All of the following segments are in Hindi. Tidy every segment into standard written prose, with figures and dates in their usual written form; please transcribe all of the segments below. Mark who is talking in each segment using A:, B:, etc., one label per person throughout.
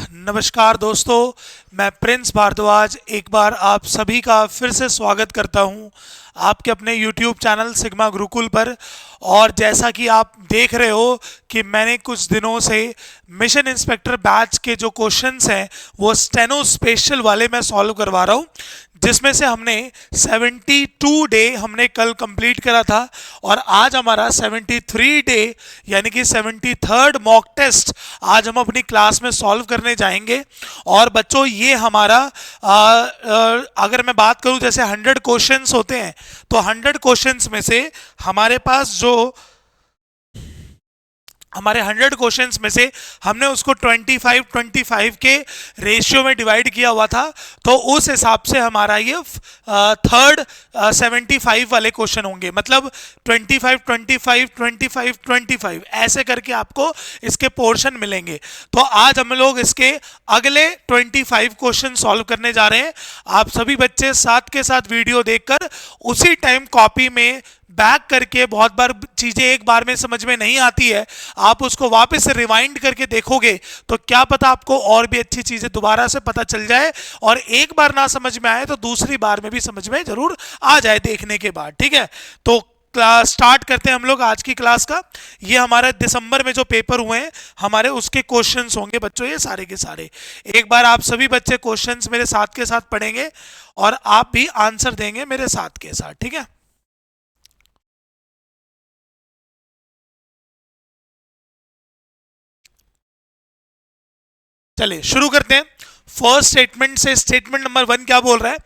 A: नमस्कार दोस्तों, मैं प्रिंस भारद्वाज एक बार आप सभी का फिर से स्वागत करता हूं आपके अपने YouTube चैनल सिग्मा गुरुकुल पर। और जैसा कि आप देख रहे हो कि मैंने कुछ दिनों से मिशन इंस्पेक्टर बैच के जो क्वेश्चंस हैं वो स्टेनो स्पेशल वाले मैं सॉल्व करवा रहा हूं, जिसमें से हमने 72 डे हमने कल कंप्लीट करा था और आज हमारा 73 डे यानी कि 73rd मॉक टेस्ट आज हम अपनी क्लास में सॉल्व करने जाएंगे। और बच्चों ये हमारा अगर मैं बात करूं जैसे 100 क्वेश्चंस होते हैं तो 100 क्वेश्चंस में से हमारे पास हमारे 100 क्वेश्चंस में से हमने उसको 25-25 के रेशियो में डिवाइड किया हुआ था, तो उस हिसाब से हमारा ये थर्ड 75 वाले क्वेश्चन होंगे। मतलब 25-25-25-25 ऐसे करके आपको इसके पोर्शन मिलेंगे। तो आज हम लोग इसके अगले 25 क्वेश्चन सॉल्व करने जा रहे हैं। आप सभी बच्चे साथ के साथ वीडियो देखकर उसी टाइम कॉपी में बैक करके, बहुत बार चीजें एक बार में समझ में नहीं आती है, आप उसको वापस से रिवाइंड करके देखोगे तो क्या पता आपको और भी अच्छी चीजें दोबारा से पता चल जाए, और एक बार ना समझ में आए तो दूसरी बार में भी समझ में जरूर आ जाए देखने के बाद। ठीक है, तो स्टार्ट करते हैं हम लोग आज की क्लास का। ये हमारे दिसंबर में जो पेपर हुए हैं हमारे उसके क्वेश्चंस होंगे बच्चों, ये सारे के सारे। एक बार आप सभी बच्चे क्वेश्चंस मेरे साथ के साथ पढ़ेंगे और आप भी आंसर देंगे मेरे साथ के साथ। ठीक है, चलिए शुरू करते हैं। फर्स्ट स्टेटमेंट से स्टेटमेंट नंबर 1 क्या बोल रहा है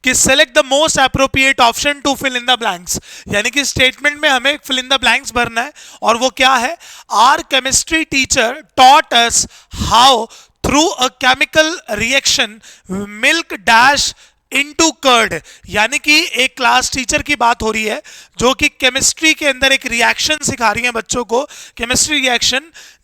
A: कि select the most appropriate option to fill in the blanks. यानी कि स्टेटमेंट में हमें फिल इन द ब्लैंक्स भरना है और वो क्या है, our chemistry teacher taught us how through a chemical reaction milk dash into curd. यानी कि एक क्लास टीचर की बात हो रही है जो कि केमिस्ट्री के अंदर एक रिएक्शन सिखा रही है बच्चों को, केमिस्ट्री रिएक्शन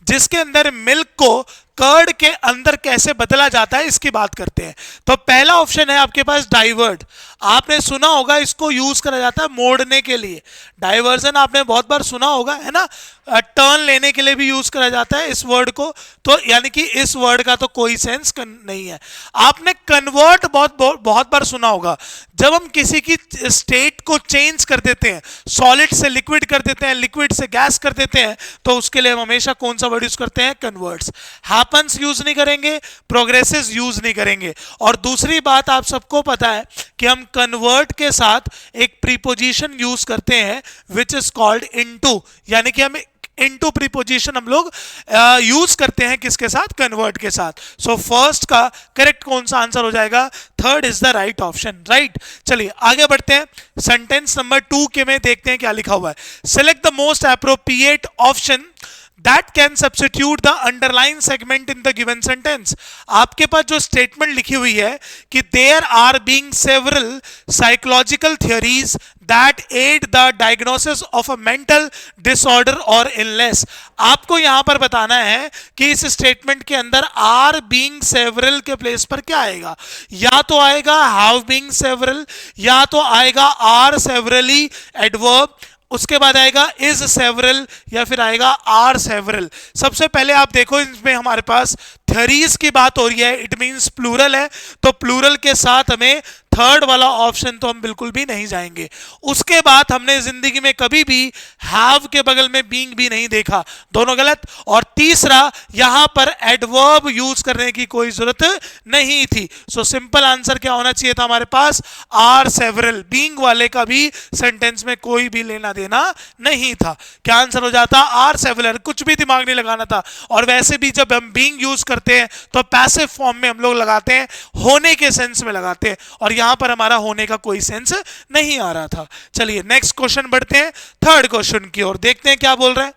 A: जिसके अंदर मिल्क को कर्ड के अंदर कैसे बदला जाता है इसकी बात करते हैं। तो पहला ऑप्शन है आपके पास डाइवर्ट। आपने सुना होगा इसको यूज करा जाता है मोड़ने के लिए। डाइवर्जन आपने बहुत बार सुना होगा, है ना। टर्न लेने के लिए भी यूज करा जाता है इस वर्ड को। तो यानी कि इस वर्ड का तो कोई सेंस नहीं है। आपने कन्वर्ट बहुत बार सुना होगा। जब हम किसी की स्टेट को चेंज कर देते हैं, सॉलिड से लिक्विड कर देते हैं, लिक्विड से गैस कर देते हैं, तो उसके लिए हम हमेशा कौन सा वर्ड यूज करते हैं, कन्वर्ट्स। हैपेंस यूज नहीं करेंगे, प्रोग्रेसेस यूज नहीं करेंगे। और दूसरी बात आप सबको पता है कि हम कन्वर्ट के साथ एक प्रीपोजिशन यूज करते हैं विच इज कॉल्ड इनटू। यानी कि हम इनटू प्रीपोजिशन हम लोग यूज करते हैं किसके साथ, कन्वर्ट के साथ। सो फर्स्ट का करेक्ट कौन सा आंसर हो जाएगा, third is the right option. Right, चलिए आगे बढ़ते हैं। सेंटेंस नंबर 2 के में देखते हैं क्या लिखा हुआ है। Select the most appropriate option that can substitute the underlying segment in the given sentence। आपके पास जो स्टेटमेंट लिखी हुई है कि there are being several psychological theories that aid the diagnosis of a mental disorder or illness। आपको यहां पर बताना है कि इस स्टेटमेंट के अंदर are being several के प्लेस पर क्या आएगा। या तो आएगा have being several, या तो आएगा are severally adverb, उसके बाद आएगा इज सेवरल, या फिर आएगा आर सेवरल। सबसे पहले आप देखो इसमें हमारे पास थ्योरीज की बात हो रही है, इट मींस प्लूरल है, तो प्लूरल के साथ हमें थर्ड वाला ऑप्शन तो हम बिल्कुल भी नहीं जाएंगे। उसके बाद हमने जिंदगी में कभी भी हैव के बगल में बीइंग भी नहीं देखा, दोनों गलत। और तीसरा, यहां पर एडवर्ब यूज करने की कोई जरूरत नहीं थी। सो सिंपल आंसर क्या होना चाहिए था हमारे पास, आर सेवरल। बीइंग वाले का भी सेंटेंस में कोई भी लेना देना नहीं था। क्या आंसर हो जाता, आर सेवरल। कुछ भी दिमाग नहीं लगाना था। और वैसे भी जब हम बीइंग यूज करते हैं तो पैसिव फॉर्म में हम लोग लगाते हैं, होने के सेंस में लगाते हैं, और यहां पर हमारा होने का कोई सेंस नहीं आ रहा था। चलिए नेक्स्ट क्वेश्चन बढ़ते हैं, थर्ड क्वेश्चन की ओर देखते हैं क्या बोल रहा है।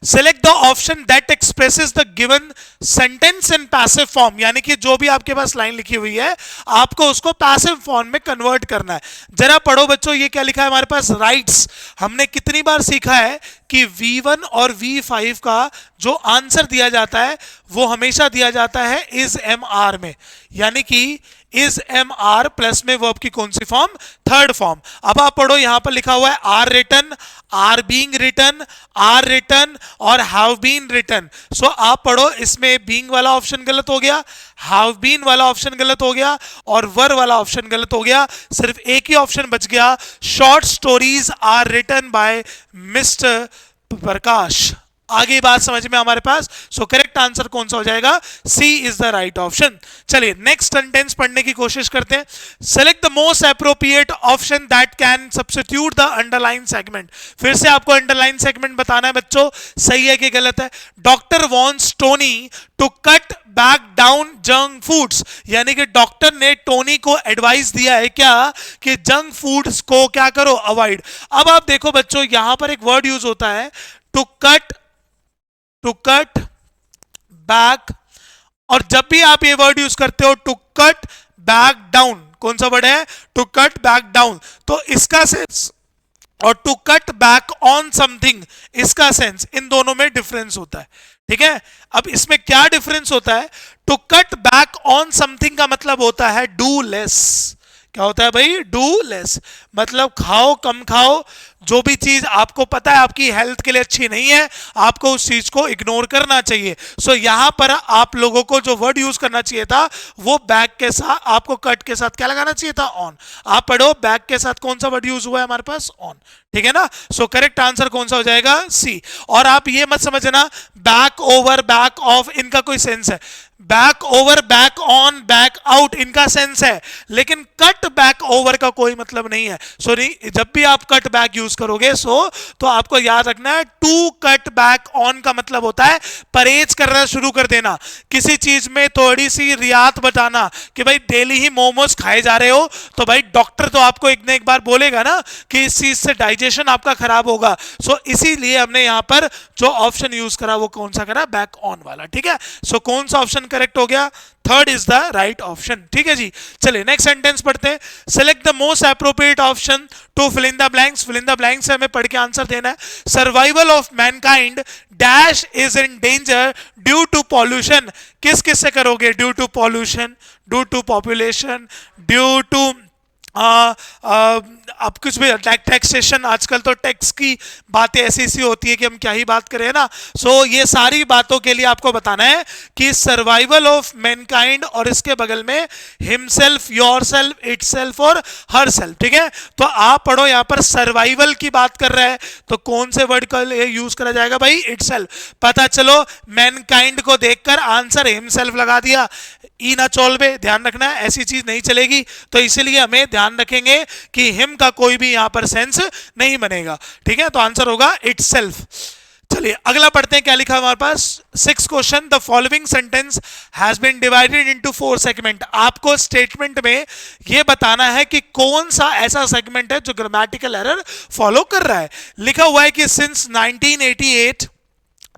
A: Select the option that expresses the given sentence in passive form. यानी कि जो भी आपके पास लाइन लिखी हुई है आपको उसको पैसिव फॉर्म में कन्वर्ट करना है। जरा पढ़ो बच्चों, ये क्या लिखा है हमारे पास, राइट्स। हमने कितनी बार सीखा है कि V1 और V5 का जो आंसर दिया जाता है वो हमेशा दिया जाता है इज एम आर में। यानी कि इज एम आर प्लस में वर्ब की कौन सी फॉर्म, थर्ड फॉर्म। अब आप पढ़ो, यहां पर लिखा हुआ है are written, are being written, are written और हैव बीन रिटन। सो आप पढ़ो, इसमें बीइंग वाला ऑप्शन गलत हो गया, हैव बीन वाला ऑप्शन गलत हो गया और वर वाला ऑप्शन गलत हो गया। सिर्फ एक ही ऑप्शन बच गया, short stories are written by mister Prakash. आगे बात समझ में हमारे पास। सो करेक्ट आंसर कौन सा हो जाएगा, सी इज द राइट ऑप्शन। चलिए नेक्स्ट सेंटेंस पढ़ने की कोशिश करते हैं। Select the most appropriate option that can substitute the underline segment. फिर से आपको अंडरलाइन सेगमेंट बताना है बच्चों, सही है कि गलत है। Doctor wants Tony to cut back down junk foods, यानी कि डॉक्टर ने टोनी को एडवाइस दिया है क्या कि जंक फूड्स को क्या करो, अवॉइड। अब आप देखो बच्चों, यहां पर एक वर्ड यूज होता है टू कट बैक, और जब भी आप ये वर्ड यूज करते हो टू कट बैक डाउन, कौन सा वर्ड है, टू कट बैक डाउन, तो इसका सेंस और to cut back on something, इसका सेंस, इन दोनों में डिफरेंस होता है। ठीक है, अब इसमें क्या डिफरेंस होता है, to cut back on something का मतलब होता है डू लेस। क्या होता है भाई, डू लेस, मतलब खाओ कम खाओ, जो भी चीज आपको पता है आपकी हेल्थ के लिए अच्छी नहीं है, आपको उस चीज को इग्नोर करना चाहिए। सो यहां पर आप लोगों को जो वर्ड यूज करना चाहिए था वो बैक के साथ, आपको कट के साथ क्या लगाना चाहिए था, ऑन। आप पढ़ो, बैक के साथ कौन सा वर्ड यूज हुआ है हमारे पास, ऑन। ठीक है ना, सो करेक्ट आंसर कौन सा हो जाएगा, सी। और आप ये मत समझना बैक ओवर बैक ऑफ इनका कोई सेंस है, back over back on back out इनका सेंस है, लेकिन कट बैक ओवर का कोई मतलब नहीं है। सो नहीं, जब भी आप कट बैक यूज करोगे तो आपको याद रखना है टू कट बैक ऑन का मतलब होता है परहेज करना शुरू कर देना, किसी चीज में थोड़ी सी रियात बताना कि भाई डेली ही मोमोज खाए जा रहे हो तो भाई डॉक्टर तो आपको एक न एक बार बोलेगा ना कि इस चीज से डाइजेशन आपका खराब होगा। सो इसीलिए हमने यहां पर जो ऑप्शन यूज करा वो कौन सा करा, बैक ऑन वाला। ठीक है, सो कौन सा ऑप्शन करेक्ट हो गया, third is the right option. ठीक है जी, चलिए नेक्स्ट सेंटेंस पढ़ते हैं। Select the most appropriate option to fill in the blanks. Fill in the blanks से हमें पढ़ के आंसर देना है। Survival of mankind dash is in danger due to pollution. किस किस से करोगे, due to pollution, due to population, due to अब कुछ भी टैक्सेशन, आजकल तो टैक्स की बातें ऐसी ऐसी होती है कि हम क्या ही बात करें ना। सो ये सारी बातों के लिए आपको बताना है कि सर्वाइवल ऑफ मैनकाइंड और इसके बगल में हिमसेल्फ, योरसेल्फ, इटसेल्फ और हरसेल्फ। ठीक है, तो आप पढ़ो, यहां पर सर्वाइवल की बात कर रहा है तो कौन से वर्ड का यूज करा जाएगा भाई, इटसेल्फ। पता चलो मैनकाइंड को देखकर आंसर हिमसेल्फ लगा दिया, ई ना चोलबे, ध्यान रखना है ऐसी चीज नहीं चलेगी। तो इसीलिए हमें ध्यान रखेंगे कि हिम का कोई भी यहां पर सेंस नहीं बनेगा। ठीक है, तो आंसर होगा इटसेल्फ। चलिए अगला पढ़ते हैं, क्या लिखा है हमारे पास, 6 question. The following sentence has been divided into 4 segment. आपको स्टेटमेंट में यह बताना है कि कौन सा ऐसा सेगमेंट है जो ग्रामेटिकल एरर फॉलो कर रहा है। लिखा हुआ है कि since 1988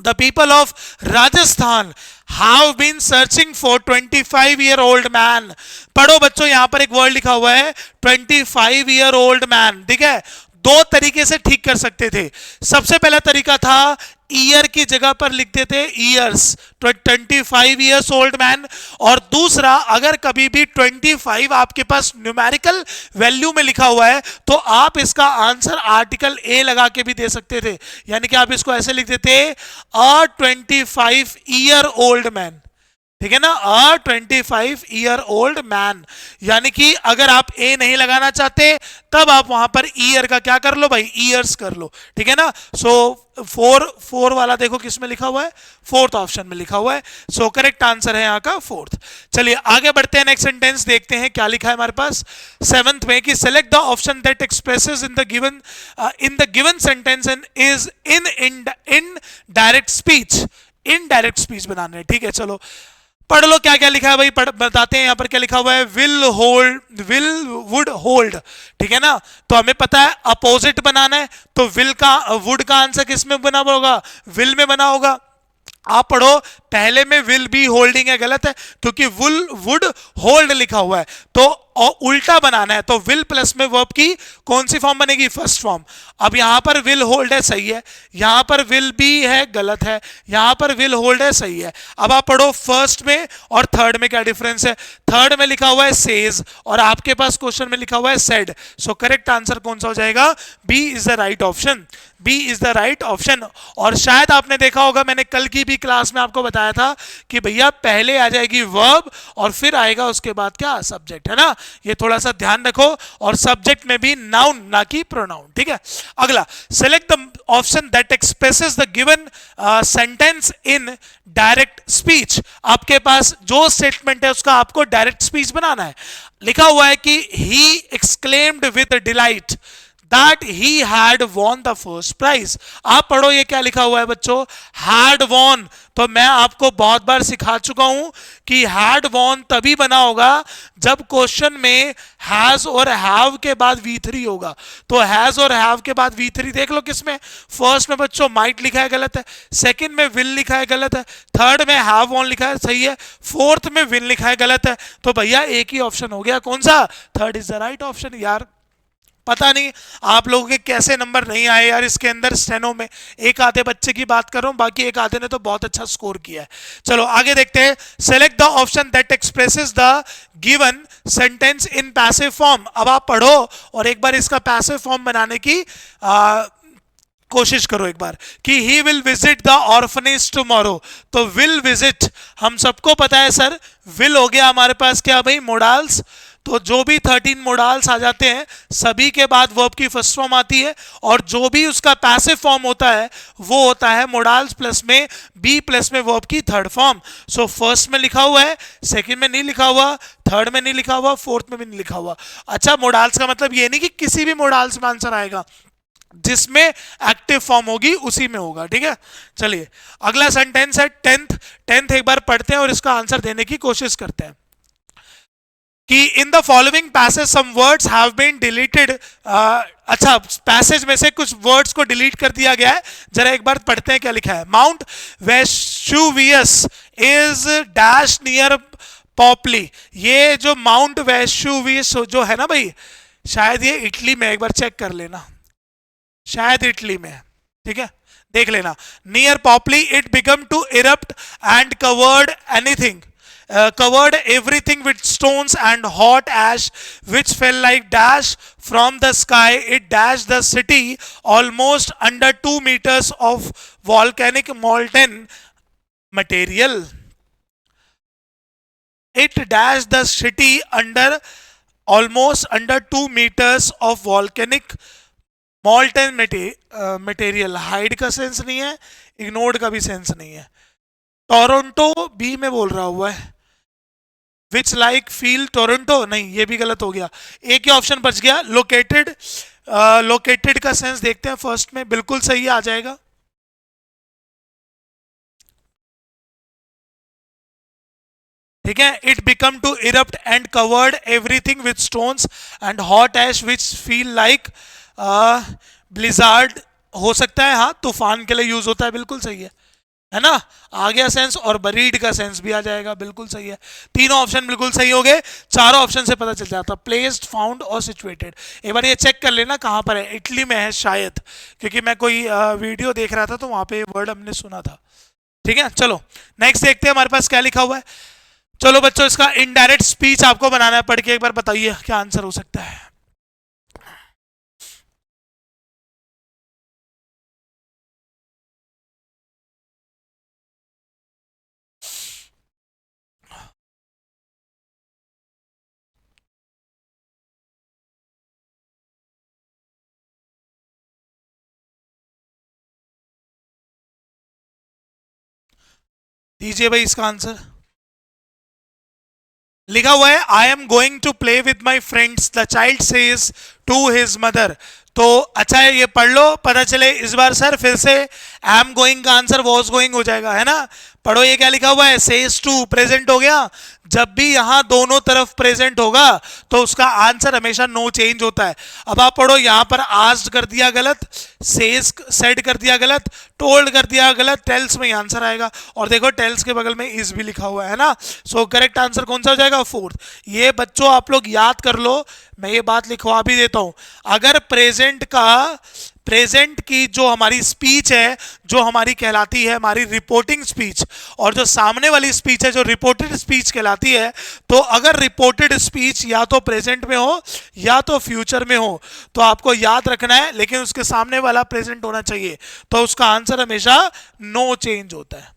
A: the people of Rajasthan have been searching for 25-year-old man। पढ़ो बच्चों, यहां पर एक वर्ड लिखा हुआ है 25-year-old man। ठीक है, दो तरीके से ठीक कर सकते थे। सबसे पहला तरीका था ईयर की जगह पर लिखते थे ईयर्स, 25 years old मैन। और दूसरा, अगर कभी भी 25 आपके पास न्यूमेरिकल वैल्यू में लिखा हुआ है तो आप इसका आंसर आर्टिकल ए लगा के भी दे सकते थे, यानी कि आप इसको ऐसे लिखते थे अ 25-year-old मैन। ठीक है ना, अ 25-year-old मैन, यानी कि अगर आप ए नहीं लगाना चाहते तब आप वहां पर ईयर का क्या कर लो भाई, ईयर्स कर लो। ठीक है ना, सो 4 वाला देखो किस में लिखा हुआ है, 4th ऑप्शन में लिखा हुआ है। सो करेक्ट आंसर है यहाँ का 4th। चलिए आगे बढ़ते हैं, नेक्स्ट सेंटेंस देखते हैं क्या लिखा है हमारे पास 7th में कि select the option that expresses in the given sentence and is indirect speech. Indirect speech बनाना है। ठीक है, चलो पढ़ लो क्या क्या लिखा है भाई, बताते हैं। यहां पर क्या लिखा हुआ है, विल वुड होल्ड। ठीक है ना, तो हमें पता है अपोजिट बनाना है, तो विल का वुड का आंसर किस में बना होगा, विल में बना होगा। आप पढ़ो, पहले में विल बी होल्डिंग है, गलत है क्योंकि वुड होल्ड लिखा हुआ है। तो और उल्टा बनाना है तो विल प्लस में वर्ब की कौन सी फॉर्म बनेगी? First form. अब यहां पर विल होल्ड है, सही है, यहां पर विल बी है, गलत है, यहां पर विल होल्ड है, सही है। अब आप पढ़ो फर्स्ट में और थर्ड में क्या डिफरेंस है। थर्ड में लिखा हुआ है सेज और आपके पास क्वेश्चन में लिखा हुआ है सेड, सो करेक्ट आंसर कौन सा हो जाएगा? B is the right option, B is the right option. और शायद आपने देखा होगा, मैंने कल की भी क्लास में आपको बताया था कि भैया पहले आ जाएगी वर्ब और फिर आएगा उसके बाद क्या? सब्जेक्ट, है ना? ये थोड़ा सा ध्यान रखो, और सब्जेक्ट में भी नाउन ना कि प्रोनाउन, ठीक है। अगला, select the option that expresses the given sentence in direct speech. आपके पास जो स्टेटमेंट है उसका आपको डायरेक्ट स्पीच बनाना है। लिखा हुआ है कि he exclaimed with delight that he had won the first prize। आप पढ़ो ये क्या लिखा हुआ है बच्चों? had won। तो मैं आपको बहुत बार सिखा चुका हूं कि had won तभी बना होगा जब क्वेश्चन में has और have के बाद V3 होगा। तो has और have के बाद V3 देख लो किसमें? फर्स्ट में बच्चों might लिखा है, गलत है। सेकंड में will लिखा है, गलत है। थर्ड में have won लिखा है, सही है। फोर्थ में will लिखा है, गलत है। तो भैया एक ही ऑप्शन हो गया, कौन सा? Third is the right option. यार पता नहीं आप लोगों के कैसे नंबर नहीं आए यार इसके अंदर स्टेनो में। एक आधे बच्चे की बात कर रहा हूं, बाकी एक आधे ने तो बहुत अच्छा स्कोर किया है। चलो आगे देखते हैं। Select the option that expresses the given sentence in passive form. अब आप पढ़ो और एक बार इसका पैसिव फॉर्म बनाने की कोशिश करो एक बार कि he will visit the orphanage tomorrow. तो विल विजिट हम सबको पता है सर, विल हो गया हमारे पास क्या भाई? मोडाल्स। तो जो भी 13 मोडाल्स आ जाते हैं सभी के बाद वर्ब की फर्स्ट फॉर्म आती है, और जो भी उसका पैसिव फॉर्म होता है वो होता है मोडाल्स प्लस में बी प्लस में वर्ब की थर्ड फॉर्म। सो फर्स्ट में लिखा हुआ है, सेकंड में नहीं लिखा हुआ, थर्ड में नहीं लिखा हुआ, फोर्थ में भी नहीं लिखा हुआ। अच्छा, मोडाल्स का मतलब ये नहीं कि किसी भी मोडाल्स में आंसर आएगा, जिसमें एक्टिव फॉर्म होगी उसी में होगा, ठीक है। चलिए अगला सेंटेंस है टेंथ एक बार पढ़ते हैं और इसका आंसर देने की कोशिश करते हैं कि in the following passage some words have been deleted. अच्छा, पैसेज में से कुछ वर्ड्स को डिलीट कर दिया गया है, जरा एक बार पढ़ते हैं क्या लिखा है। Mount Vesuvius is dash near पॉपली। ये जो माउंट वेसुवियस जो है ना भाई, शायद ये इटली में, एक बार चेक कर लेना, शायद इटली में, ठीक है, देख लेना। नियर पॉपली it become to erupt and covered anything, covered everything with stones and hot ash which fell like dash from the sky. It dashed the city almost under 2 meters of volcanic molten material. It dashed the city under almost under 2 meters of volcanic molten material. Hide का सेंस नहीं है, इग्नोर्ड का भी सेंस नहीं है। टोरंटो बी में बोल रहा हुआ है, विच लाइक फील टोरंटो, नहीं ये भी गलत हो गया। एक ही ऑप्शन बच गया, लोकेटेड। लोकेटेड का सेंस देखते हैं फर्स्ट में, बिल्कुल सही आ जाएगा। ठीक है, it become to erupt and covered everything with stones and hot ash which feel like blizzard. हो सकता है, हाँ, तूफान के लिए यूज होता है, बिल्कुल सही है ना। आ गया सेंस, और बरीड का सेंस भी आ जाएगा, बिल्कुल सही है। तीनों ऑप्शन बिल्कुल सही हो गए, चारों ऑप्शन से पता चल जाता। प्लेस्ड, फाउंड और सिचुएटेड। एक बार ये चेक कर लेना कहां पर है, इटली में है शायद, क्योंकि मैं कोई वीडियो देख रहा था तो वहां पे वर्ड हमने सुना था। ठीक है, चलो नेक्स्ट देखते हैं हमारे पास क्या लिखा हुआ है। चलो बच्चों, इसका इनडायरेक्ट स्पीच आपको बनाना है, पढ़ के एक बार बताइए क्या आंसर हो सकता है। दीजिए भाई इसका आंसर। लिखा हुआ है I am going to play with my friends, the child says to his mother. तो अच्छा है, ये पढ़ लो, पता चले इस बार सर फिर से एम गोइंग का आंसर वॉज गोइंग हो जाएगा, है ना। पढ़ो ये क्या लिखा हुआ है, सेज टू प्रेजेंट हो गया, जब भी यहां दोनों तरफ प्रेजेंट होगा तो उसका आंसर हमेशा नो चेंज होता है। अब आप पढ़ो, यहां पर आस्क्ड कर दिया गलत, सेज सेड कर दिया गलत, टोल्ड कर दिया गलत, टेल्स में आंसर आएगा। और देखो टेल्स के बगल में इज भी लिखा हुआ है ना, सो करेक्ट आंसर कौन सा हो जाएगा? फोर्थ। ये बच्चों आप लोग याद कर लो, मैं ये बात लिखवा भी देता हूं। अगर प्रेजेंट की जो हमारी स्पीच है, जो हमारी कहलाती है हमारी रिपोर्टिंग स्पीच, और जो सामने वाली स्पीच है जो रिपोर्टेड स्पीच कहलाती है, तो अगर रिपोर्टेड स्पीच या तो प्रेजेंट में हो या तो फ्यूचर में हो तो आपको याद रखना है, लेकिन उसके सामने वाला प्रेजेंट होना चाहिए, तो उसका आंसर हमेशा नो चेंज होता है।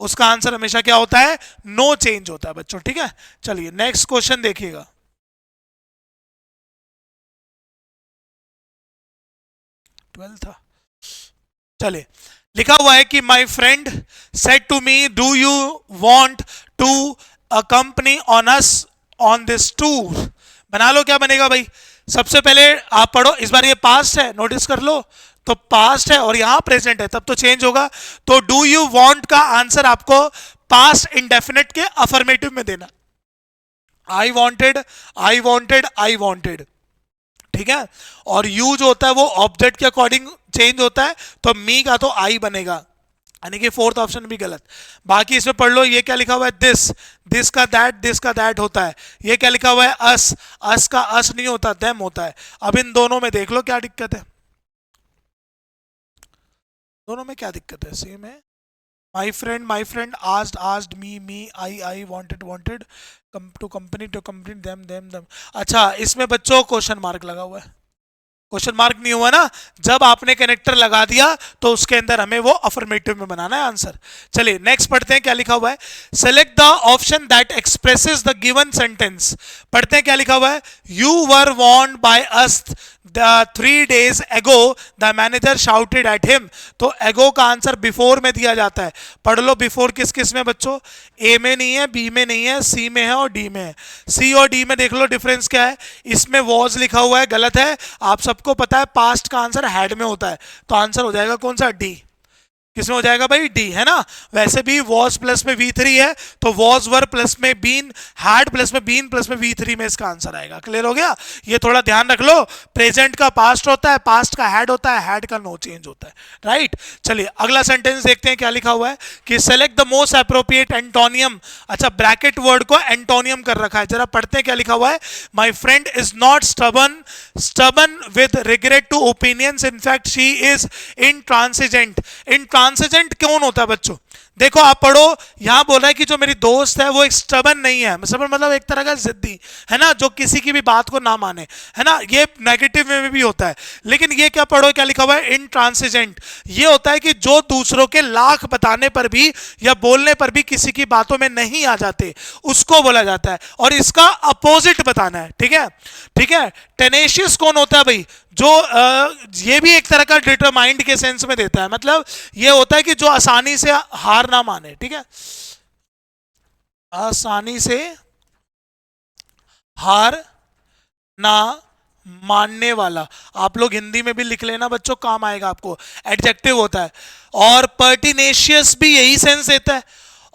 A: उसका आंसर हमेशा क्या होता है? नो चेंज होता है बच्चों, ठीक है। चलिए नेक्स्ट क्वेश्चन देखिएगा। 12 था, चलिए लिखा हुआ है कि my friend said to me do you want to accompany on us on this tour. बना लो, क्या बनेगा भाई? सबसे पहले आप पढ़ो, इस बार ये पास्ट है, नोटिस कर लो, तो पास्ट है और यहां प्रेजेंट है, तब तो चेंज होगा। तो डू यू वॉन्ट का आंसर आपको पास्ट इंडेफिनिट के अफर्मेटिव में देना। I wanted, I wanted, I wanted, ठीक है। और यू जो होता है वो ऑब्जेक्ट के अकॉर्डिंग चेंज होता है, तो मी का तो आई बनेगा, यानी कि फोर्थ ऑप्शन भी गलत। बाकी इसमें पढ़ लो, ये क्या लिखा हुआ है? दिस, दिस का दैट होता है। ये क्या लिखा हुआ है? अस, अस का अस नहीं होता, देम होता है। अब इन दोनों में देख लो क्या दिक्कत है, दोनों में क्या दिक्कत है? सेम है। My friend asked, asked, me, I wanted, to company, them. अच्छा, इसमें बच्चों क्वेश्चन मार्क लगा हुआ है। क्वेश्चन मार्क नहीं हुआ ना, जब आपने कनेक्टर लगा दिया तो उसके अंदर हमें वो अफर्मेटिव में बनाना है आंसर। चलिए नेक्स्ट पढ़ते हैं, क्या लिखा हुआ है? Select the option that expresses the given sentence. पढ़ते हैं क्या लिखा हुआ है? You were warned by us the 3 days ago the manager shouted at him. तो एगो का आंसर बिफोर में दिया जाता है। पढ़ लो, बिफोर किस किस में बच्चों? ए में नहीं है, बी में नहीं है, सी में है और डी में है। सी और डी में देख लो डिफरेंस क्या है। इसमें वॉज लिखा हुआ है, गलत है। आप सबको पता है पास्ट का आंसर हैड में होता है, तो आंसर हो जाएगा कौन सा? डी। किसमें हो जाएगा भाई? डी, है ना। वैसे भी वॉज प्लस में V3 है, तो वॉज वर प्लस में बीन, हैड प्लस में बीन प्लस में V3 में इसका आंसर आएगा। क्लियर हो गया? ये थोड़ा ध्यान रख लो, प्रेजेंट का पास्ट होता है, पास्ट का हैड होता है, हैड का नो चेंज होता है, राइट। चलिए अगला सेंटेंस देखते हैं, क्या लिखा हुआ है कि select the most appropriate antonym. अच्छा, ब्रैकेट वर्ड को एंटोनियम कर रखा है, जरा पढ़ते हैं क्या लिखा हुआ है। My friend is not stubborn with regret to opinions, in fact she is intransigent. Intransigent कौन होता है बच्चों? देखो आप पढ़ो, यहां बोल रहा है कि जो मेरी दोस्त है वो एक स्टबन नहीं है। स्टबन मतलब एक तरह का जिद्दी, है ना, जो किसी की भी बात को ना माने, है ना। ये नेगेटिव में भी होता है, लेकिन ये क्या पढ़ो, क्या लिखा हुआ है? इंट्रांसिजेंट। ये होता है कि जो दूसरों के लाख बताने पर भी या बोलने पर भी किसी की बातों में नहीं आ जाते, उसको बोला जाता है। और इसका अपोजिट बताना है, ठीक है, ठीक है। टेनेशियस कौन होता है भाई? जो ये भी एक तरह का डिटरमाइंड के सेंस में देता है, मतलब ये होता है कि जो आसानी से हार ना माने, ठीक है, आसानी से हार ना मानने वाला। आप लोग हिंदी में भी लिख लेना बच्चों, काम आएगा आपको, एडजेक्टिव होता है। और पर्टिनेशियस भी यही सेंस देता है,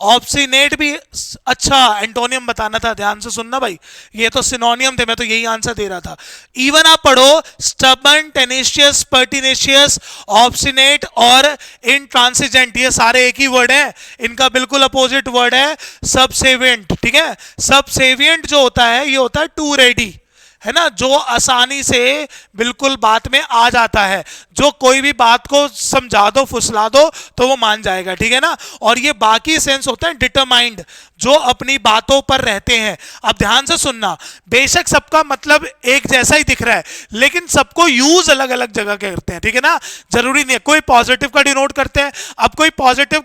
A: ऑब्स्टिनेट भी। अच्छा, एंटोनियम बताना था, ध्यान से सुनना भाई, ये तो सिनोनियम थे, मैं तो यही आंसर दे रहा था। इवन आप पढ़ो, स्टबन, टेनेशियस, पर्टिनेशियस, ऑब्स्टिनेट और इंट्रांसिजेंट, ये सारे एक ही वर्ड है। इनका बिल्कुल अपोजिट वर्ड है सबसेविएंट, ठीक है। सबसेविएंट जो होता है ये होता है टू रेडी, है ना, जो आसानी से बिल्कुल बात में आ जाता है, जो कोई भी बात को समझा दो, फुसला दो तो वो मान जाएगा, ठीक है ना। और ये बाकी सेंस होता है डिटरमाइंड, जो अपनी बातों पर रहते हैं। अब ध्यान से सुनना, बेशक सबका मतलब एक जैसा ही दिख रहा है, लेकिन सबको यूज अलग अलग जगह करते हैं, ठीक है ना। जरूरी नहीं है, कोई पॉजिटिव का डिनोट करते हैं। अब कोई पॉजिटिव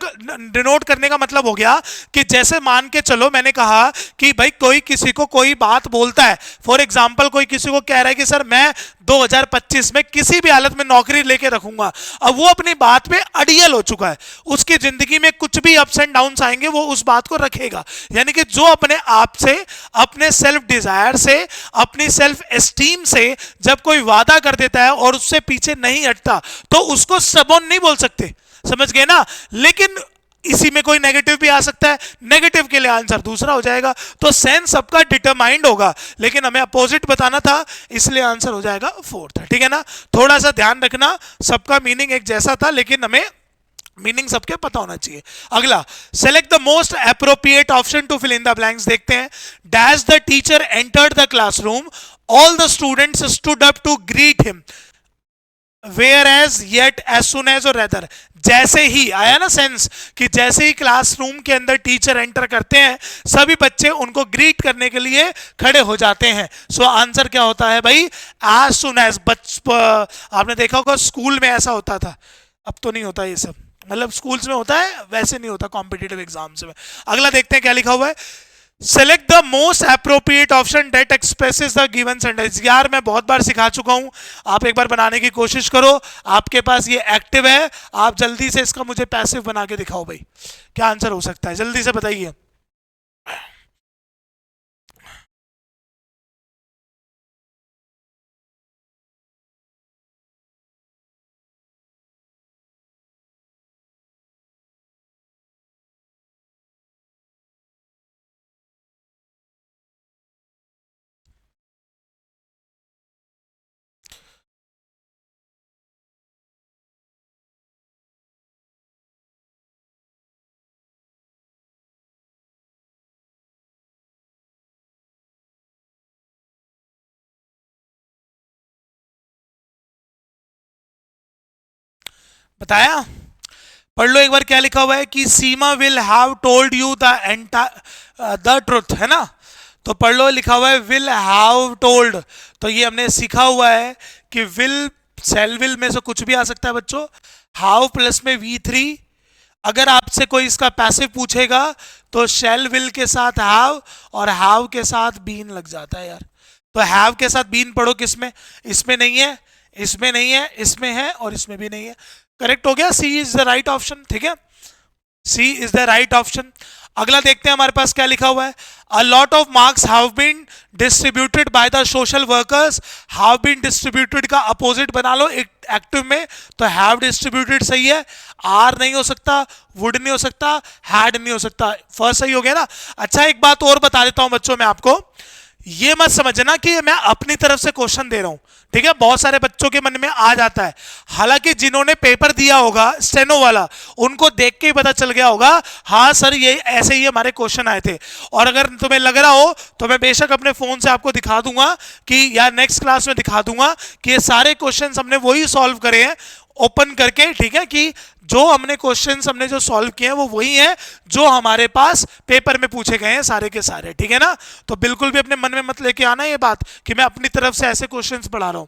A: डिनोट करने का मतलब हो गया कि जैसे मान के चलो, मैंने कहा कि भाई कोई किसी को कोई बात बोलता है, फॉर एग्जाम्पल कोई किसी को कह रहा है कि सर मैं 2025 में किसी भी हालत में नौकरी लेके रखूंगा। अब वो अपनी बात पे अड़ियल हो चुका है, उसकी जिंदगी में कुछ भी अप्स एंड डाउन्स आएंगे वो उस बात को रखेगा। यानी कि जो अपने आप से, अपने सेल्फ डिजायर से, अपनी सेल्फ एस्टीम से जब कोई वादा कर देता है और उससे पीछे नहीं हटता, तो उसको स्टबर्न नहीं बोल सकते, समझ गए ना। लेकिन इसी में कोई नेगेटिव भी आ सकता है, नेगेटिव के लिए आंसर दूसरा हो जाएगा। तो सेंस सबका डिटरमाइंड होगा, लेकिन हमें अपोजिट बताना था, इसलिए आंसर हो जाएगा फोर्थ। ठीक है ना, थोड़ा सा ध्यान रखना, सबका मीनिंग एक जैसा था, लेकिन हमें मीनिंग सबके पता होना चाहिए। अगला, select the most appropriate option to fill in the blanks. देखते हैं। Dash the teacher entered the classroom, all the students stood up to greet him, whereas, yet, as soon as or rather. जैसे ही आया ना सेंस, कि जैसे ही क्लासरूम के अंदर टीचर एंटर करते हैं, सभी बच्चे उनको ग्रीट करने के लिए खड़े हो जाते हैं। सो आंसर क्या होता है भाई, एज सुन एज। आपने देखा होगा स्कूल में ऐसा होता था, अब तो नहीं होता ये सब, मतलब स्कूल्स में होता है, वैसे नहीं होता कॉम्पिटिटिव एग्जाम्स में। अगला देखते हैं क्या लिखा हुआ है। Select the most appropriate option that expresses the given sentence. यार मैं बहुत बार सिखा चुका हूं, आप एक बार बनाने की कोशिश करो। आपके पास ये एक्टिव है, आप जल्दी से इसका मुझे पैसिव बना के दिखाओ भाई, क्या आंसर हो सकता है, जल्दी से बताइए। बताया, पढ़ लो एक बार क्या लिखा हुआ है कि Seema will have told you the truth, है ना। तो पढ़ लो, लिखा हुआ है विल हैव टोल्ड। तो ये हमने सीखा हुआ है कि विल, सेल विल में से कुछ भी आ सकता है बच्चों। हाउ प्लस में V3, अगर आपसे कोई इसका पैसिव पूछेगा तो शेल विल के साथ हैव और हैव के साथ बीन लग जाता है यार। तो हैव के साथ बीन पढ़ो, किसमें, इसमें नहीं है, इसमें नहीं है, इसमें है और इसमें भी नहीं है। करेक्ट हो गया, C is the right option. ठीक है, C is the right option. अगला देखते हैं हमारे पास क्या लिखा हुआ है। A lot of marks have been distributed by the social workers. Have been distributed का अपोजिट बना लो एक्टिव में, तो हैव डिस्ट्रीब्यूटेड सही है, आर नहीं हो सकता, वुड नहीं हो सकता, हैड नहीं हो सकता, फर्स्ट सही हो गया ना। अच्छा एक बात और बता देता हूं बच्चों मैं आपको, ये मत समझना कि मैं अपनी तरफ से क्वेश्चन दे रहा हूं, ठीक है, बहुत सारे बच्चों के मन में आ जाता है। हालांकि जिन्होंने पेपर दिया होगा स्टेनो वाला, उनको देख के ही पता चल गया होगा, हाँ सर ये ऐसे ही हमारे क्वेश्चन आए थे। और अगर तुम्हें लग रहा हो तो मैं बेशक अपने फोन से आपको दिखा दूंगा कि, या नेक्स्ट क्लास में दिखा दूंगा कि ये सारे क्वेश्चन हमने वही सॉल्व करे हैं ओपन करके, ठीक है, कि जो हमने क्वेश्चंस हमने जो सॉल्व किए हैं वो वही है जो हमारे पास पेपर में पूछे गए हैं सारे के सारे। ठीक है ना, तो बिल्कुल भी अपने मन में मत लेके आना ये बात कि मैं अपनी तरफ से ऐसे क्वेश्चंस पढ़ा रहा हूं।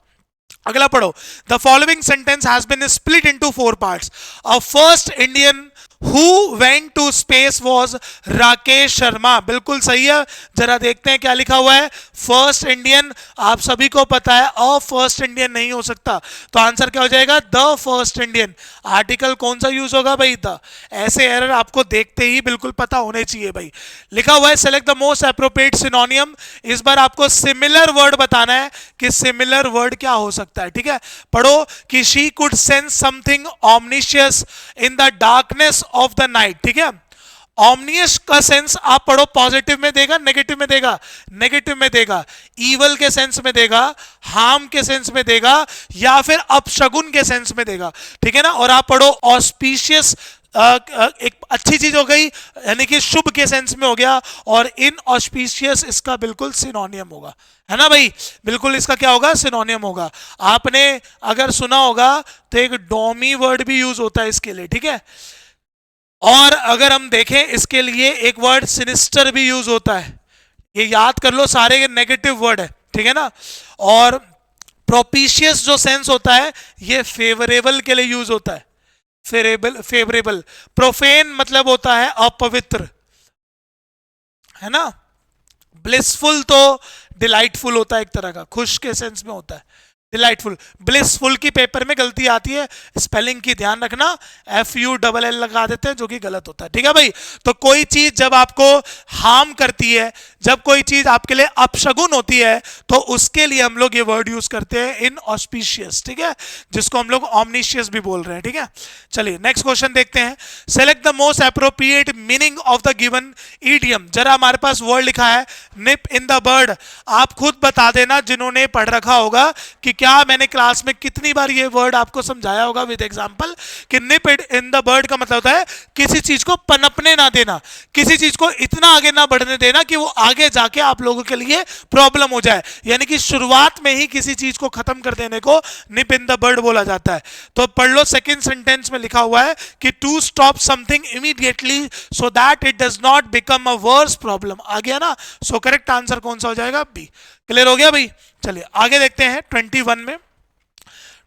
A: अगला पढ़ो। The following sentence has been split into 4 parts. A first Indian who went to space was Rakesh Sharma. बिल्कुल सही है, जरा देखते हैं क्या लिखा हुआ है। फर्स्ट इंडियन, आप सभी को पता है अ फर्स्ट इंडियन नहीं हो सकता, तो आंसर क्या हो जाएगा, द फर्स्ट इंडियन। आर्टिकल कौन सा यूज होगा भाई, द। ऐसे एरर आपको देखते ही बिल्कुल पता होने चाहिए भाई। लिखा हुआ है सेलेक्ट द मोस्ट एप्रोप्रिएट सिनोनियम। इस बार आपको सिमिलर वर्ड बताना है कि सिमिलर वर्ड क्या हो सकता है। ठीक है, पढ़ो कि she could sense something ominous in the darkness of the night. ठीक है, ऑमनियस का सेंस आप पढ़ो, पॉजिटिव में देगा, नेगेटिव में देगा, नेगेटिव में देगा, ईवल के सेंस में देगा, हार्म के सेंस में देगा, या फिर अपशगुन के सेंस में देगा। ठीक है ना, और आप पढ़ो ऑस्पिशियस, एक अच्छी चीज हो गई, यानी कि शुभ के सेंस में हो गया, और इन ऑस्पिशियस इसका बिल्कुल सिनोनियम होगा, है ना भाई, बिल्कुल इसका क्या होगा, सिनोनियम होगा। आपने अगर सुना होगा तो एक डोमी वर्ड भी यूज होता है इसके लिए। ठीक है, और अगर हम देखें इसके लिए एक वर्ड सिनिस्टर भी यूज होता है, ये याद कर लो, सारे नेगेटिव वर्ड है। ठीक है ना, और प्रोपिशियस जो सेंस होता है ये फेवरेबल के लिए यूज होता है, फेवरेबल, फेवरेबल। प्रोफेन मतलब होता है अपवित्र, है ना। ब्लिसफुल तो डिलाइटफुल होता है, एक तरह का खुश के सेंस में होता है। डिलाइटफुल, ब्लिसफुल की पेपर में गलती आती है, स्पेलिंग की ध्यान रखना, FULL लगा देते हैं जो कि गलत होता है, ठीक है भाई। तो कोई चीज जब आपको हार्म करती है, जब कोई चीज आपके लिए अपशगुन होती है, तो उसके लिए हम लोग ये वर्ड यूज करते हैं इन ऑस्पिशियस, ठीक है, जिसको हम लोग ऑमनिशियस भी बोल रहे हैं, ठीक है। चलिए नेक्स्ट क्वेश्चन देखते हैं। Select the most appropriate meaning of the given idiom. जरा हमारे पास वर्ड लिखा है निप इन द बर्ड, आप खुद बता देना जिन्होंने पढ़ रखा होगा कि क्या मैंने क्लास में कितनी बार ये वर्ड आपको समझाया होगा विद एग्जांपल, कि निप इन द बर्ड का मतलब होता है किसी चीज को पनपने ना देना, किसी चीज को इतना आगे ना बढ़ने देना कि वो आगे जाके आप लोगों के लिए प्रॉब्लम हो जाए, यानी कि शुरुआत में ही किसी चीज को खत्म कर देने को निप इन द बर्ड बोला जाता है। तो पढ़ लो, सेकंड सेंटेंस में लिखा हुआ है कि to stop something immediately so that it does not become a worse problem. आ गया ना, सो करेक्ट आंसर कौन सा हो जाएगा? बी। क्लियर हो गया भाई? चलिए आगे देखते हैं 21 में।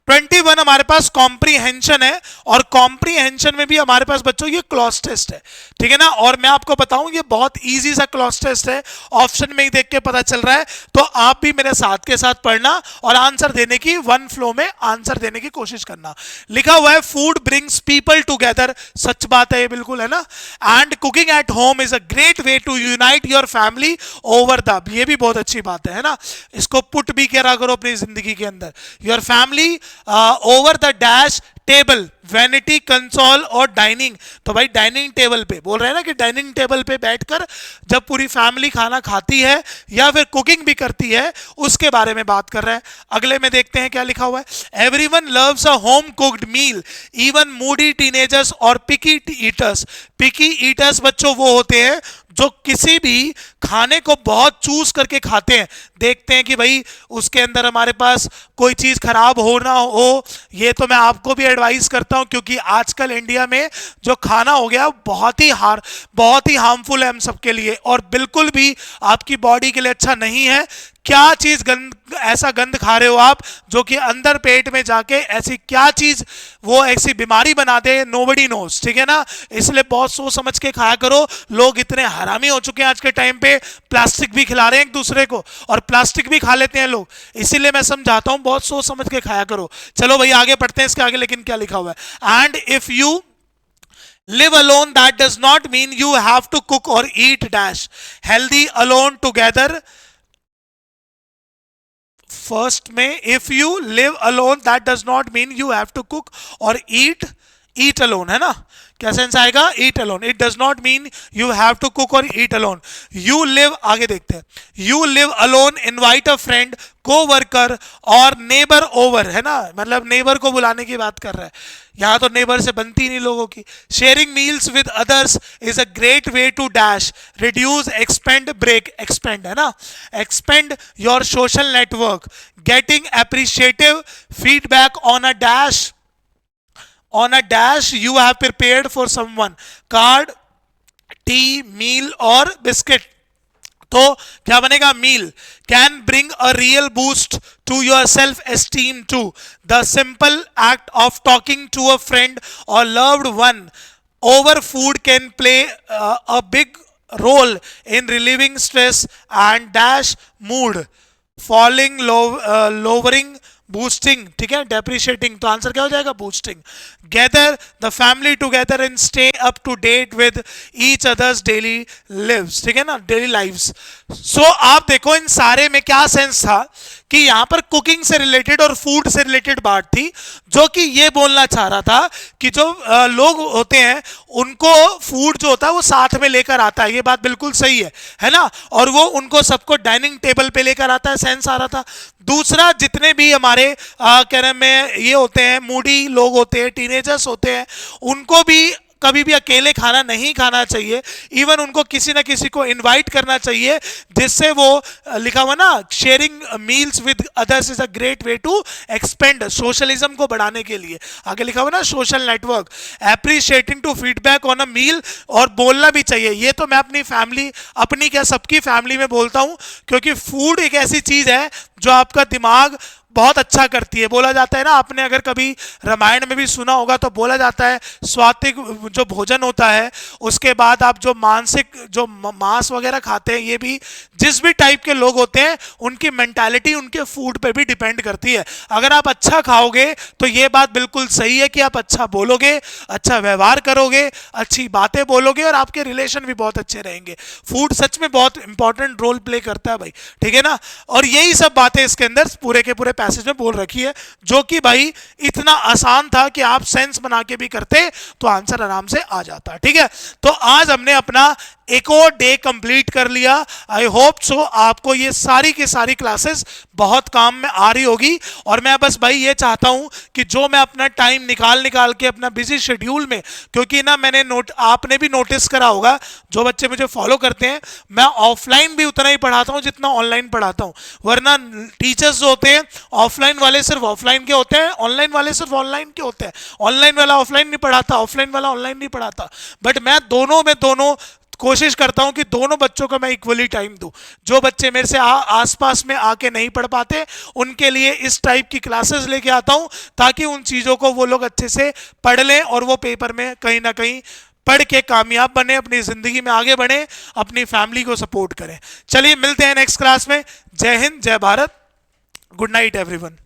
A: 21 हमारे पास कॉम्प्रीहेंशन है, और कॉम्प्रीहेंशन में भी हमारे पास बच्चों ये क्लॉज टेस्ट है, ठीक है ना। और मैं आपको बताऊं ये बहुत इजी सा क्लॉज टेस्ट है, ऑप्शन में ही देख के पता चल रहा है, तो आप भी मेरे साथ के साथ पढ़ना और आंसर देने की वन फ्लो में आंसर देने की कोशिश करना। लिखा हुआ है फूड ब्रिंग्स पीपल टुगेदर, सच बात है ये बिल्कुल, है ना। And cooking at home is a great way to unite your family over the, ये भी बहुत अच्छी बात है ना। इसको पुट भी करा करो अपनी जिंदगी के अंदर, your family over the dash table, vanity, console और डाइनिंग। तो भाई डाइनिंग टेबल पे बोल रहे हैं ना कि डाइनिंग टेबल पे बैठकर जब पूरी फैमिली खाना खाती है या फिर कुकिंग भी करती है, उसके बारे में बात कर रहे हैं। अगले में देखते हैं क्या लिखा हुआ है। Everyone loves a home cooked meal even moody teenagers और पिकी ईटर्स। पिकी ईटर्स बच्चों वो होते हैं जो किसी भी खाने को बहुत चूज करके खाते हैं, देखते हैं कि भाई उसके अंदर हमारे पास कोई चीज खराब हो ना हो। ये तो मैं आपको भी एडवाइस करता हूं, क्योंकि आजकल इंडिया में जो खाना हो गया बहुत ही हार्मफुल है हम सबके लिए, और बिल्कुल भी आपकी बॉडी के लिए अच्छा नहीं है। क्या चीज ऐसा गंद खा रहे हो आप जो कि अंदर पेट में जाके ऐसी क्या चीज वो ऐसी बीमारी बना दे, नोबडी नोज, ठीक है ना। इसलिए बहुत सोच समझ के खाया करो। लोग इतने हरामी हो चुके हैं आज के टाइम पे, प्लास्टिक भी खिला रहे हैं एक दूसरे को, और प्लास्टिक भी खा लेते हैं लोग। इसीलिए मैं समझाता हूं बहुत सोच समझ के खाया करो। चलो भाई आगे पढ़ते हैं इसके आगे, लेकिन क्या लिखा हुआ है। And if you live alone that does not mean you have to cook or eat dash, healthy alone together। First में if you live alone that does not mean you have to cook और ईट अलोन, है ना। क्या सेंस आएगा? Eat alone, it does not mean you have to cook और ईट अलोन। यू लिव, आगे देखते हैं, you live alone invite a friend, coworker और नेबर ओवर, है ना, मतलब नेबर को बुलाने की बात कर रहा है। यहां तो नेबर से बनती नहीं लोगों की। Sharing meals with others is a great way to dash reduce expend break, expend, है ना, expend your social network, getting appreciative feedback on a dash you have prepared for someone, card, tea, meal और बिस्किट। तो क्या बनेगा? Meal. Can bring a real boost to your self esteem to, the simple act of talking to a friend और loved one over food can play a big role in relieving stress and dash mood, falling, lowering, boosting, ठीक है, डेप्रिशिएटिंग। तो आंसर क्या हो जाएगा? Boosting. Gather the family together and stay up to date with each others daily lives, ठीक है ना, डेली लाइव्स। सो आप देखो इन सारे में क्या सेंस था कि यहां पर कुकिंग से रिलेटेड और फूड से रिलेटेड बात थी, जो कि ये बोलना चाह रहा था कि जो लोग होते हैं उनको फूड जो होता है वो साथ में लेकर आता है, ये बात बिल्कुल सही है ना, और वो उनको सबको डाइनिंग टेबल पे लेकर आता है, सेंस आ रहा था। दूसरा, जितने भी हमारे क्या नाम है ये होते हैं, मूडी लोग होते हैं, टीनेजर्स होते हैं, उनको भी कभी भी अकेले खाना नहीं खाना चाहिए, इवन उनको किसी ना किसी को इनवाइट करना चाहिए, जिससे वो लिखा हुआ ना, sharing meals with others is a great way to expand, socialism को बढ़ाने के लिए। आगे लिखा हुआ ना, social network, appreciating to feedback on a meal, और बोलना भी चाहिए। ये तो मैं अपनी फैमिली, अपनी क्या सबकी फैमिली में बोलता हूं, क्योंकि फूड एक ऐसी चीज है जो आपका दिमाग बहुत अच्छा करती है। बोला जाता है ना, आपने अगर कभी रामायण में भी सुना होगा तो बोला जाता है स्वात्विक जो भोजन होता है उसके बाद आप जो मांसिक जो मांस वगैरह खाते हैं, ये भी जिस भी टाइप के लोग होते हैं उनकी मेंटालिटी उनके फूड पे भी डिपेंड करती है। अगर आप अच्छा खाओगे तो ये बात बिल्कुल सही है कि आप अच्छा बोलोगे, अच्छा व्यवहार करोगे, अच्छी बातें बोलोगे और आपके रिलेशन भी बहुत अच्छे रहेंगे। फूड सच में बहुत इंपॉर्टेंट रोल प्ले करता है भाई, ठीक है ना। और यही सब बातें इसके अंदर पूरे के पूरे पैसेज में बोल रखी है, जो कि भाई इतना आसान था कि आप सेंस बना के भी करते तो आंसर आराम से आ जाता, ठीक है। तो आज हमने अपना एक और डे कंप्लीट कर लिया। आई होप सो आपको ये सारी की सारी क्लासेस बहुत काम में आ रही होगी। और मैं बस भाई ये चाहता हूं कि जो मैं अपना टाइम निकाल के अपना बिजी शेड्यूल में, क्योंकि ना मैंने आपने भी नोटिस करा होगा, जो बच्चे मुझे फॉलो करते हैं, मैं ऑफलाइन भी उतना ही पढ़ाता हूं जितना ऑनलाइन पढ़ाता हूं। वरना टीचर्स जो होते हैं ऑफलाइन वाले सिर्फ ऑफलाइन के होते हैं, ऑनलाइन वाले सिर्फ ऑनलाइन के होते हैं। ऑनलाइन वाला ऑफलाइन नहीं पढ़ाता, ऑफलाइन वाला ऑनलाइन नहीं पढ़ाता। बट मैं दोनों में दोनों कोशिश करता हूं कि दोनों बच्चों को मैं इक्वली टाइम दूं। जो बच्चे मेरे से आसपास में आके नहीं पढ़ पाते उनके लिए इस टाइप की क्लासेस लेके आता हूं, ताकि उन चीज़ों को वो लोग अच्छे से पढ़ लें और वो पेपर में कहीं ना कहीं पढ़ के कामयाब बने, अपनी जिंदगी में आगे बढ़े, अपनी फैमिली को सपोर्ट करें। चलिए मिलते हैं नेक्स्ट क्लास में। जय हिंद, जय भारत, गुड नाइट एवरीवन।